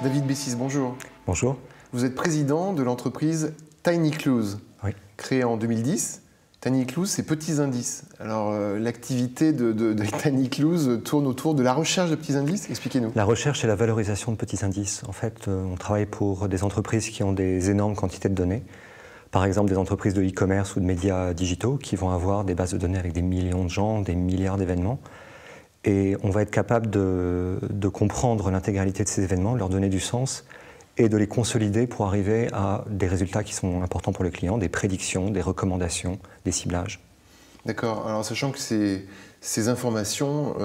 David Bessis, bonjour. Bonjour. Vous êtes président de l'entreprise Tiny Clues, créée en 2010. Tiny Clues, c'est petits indices. Alors, l'activité de Tiny Clues tourne autour de la recherche de petits indices. Expliquez-nous. La recherche et la valorisation de petits indices. En fait, on travaille pour des entreprises qui ont des énormes quantités de données. Par exemple, des entreprises de e-commerce ou de médias digitaux qui vont avoir des bases de données avec des millions de gens, des milliards d'événements. Et on va être capable de comprendre l'intégralité de ces événements, leur donner du sens et de les consolider pour arriver à des résultats qui sont importants pour le client, des prédictions, des recommandations, des ciblages. D'accord. Alors, sachant que ces informations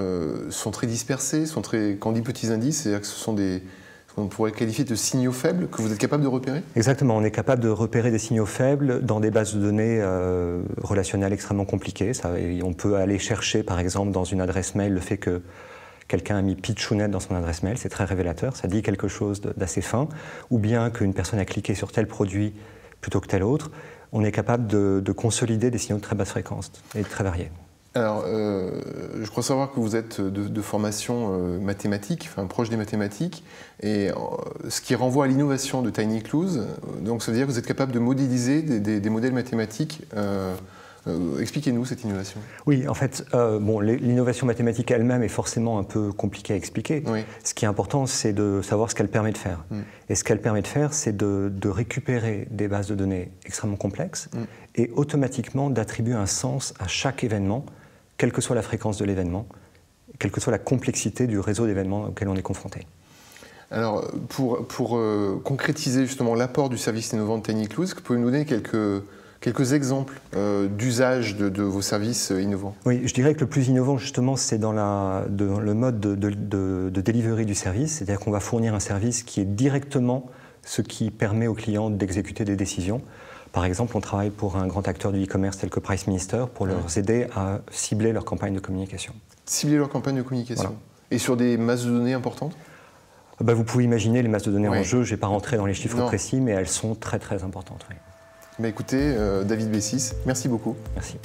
sont très dispersées, quand on dit petits indices, c'est-à-dire que ce sont ce qu'on pourrait qualifier de signaux faibles que vous êtes capable de repérer? Exactement. On est capable de repérer des signaux faibles dans des bases de données relationnelles extrêmement compliquées. On peut aller chercher, par exemple, dans une adresse mail, le fait que quelqu'un a mis Pitchounette dans son adresse mail, c'est très révélateur, ça dit quelque chose d'assez fin, ou bien qu'une personne a cliqué sur tel produit plutôt que tel autre. On est capable de consolider des signaux de très basse fréquence et très variés. Alors, je crois savoir que vous êtes de formation mathématique, enfin proche des mathématiques, et ce qui renvoie à l'innovation de Tiny Clues. Donc, ça veut dire que vous êtes capable de modéliser des modèles mathématiques. Expliquez-nous cette innovation. Oui, en fait, l'innovation mathématique elle-même est forcément un peu compliquée à expliquer. Oui. Ce qui est important, c'est de savoir ce qu'elle permet de faire. Et ce qu'elle permet de faire, c'est de récupérer des bases de données extrêmement complexes et automatiquement d'attribuer un sens à chaque événement, quelle que soit la fréquence de l'événement, quelle que soit la complexité du réseau d'événements auquel on est confronté. Alors, pour concrétiser justement l'apport du service innovant de Tiny Clues, est-ce que vous pouvez nous donner quelques exemples d'usage de vos services innovants? Oui, je dirais que le plus innovant, justement, c'est dans le mode de delivery du service, c'est-à-dire qu'on va fournir un service qui est directement ce qui permet aux clients d'exécuter des décisions. Par exemple, on travaille pour un grand acteur du e-commerce tel que Price Minister pour leur aider à cibler leur campagne de communication. Cibler leur campagne de communication. Voilà. Et sur des masses de données importantes? Vous pouvez imaginer les masses de données en jeu, je ne vais pas rentrer dans les chiffres précis, mais elles sont très très importantes. Oui. Écoutez, David Bessis, merci beaucoup. Merci.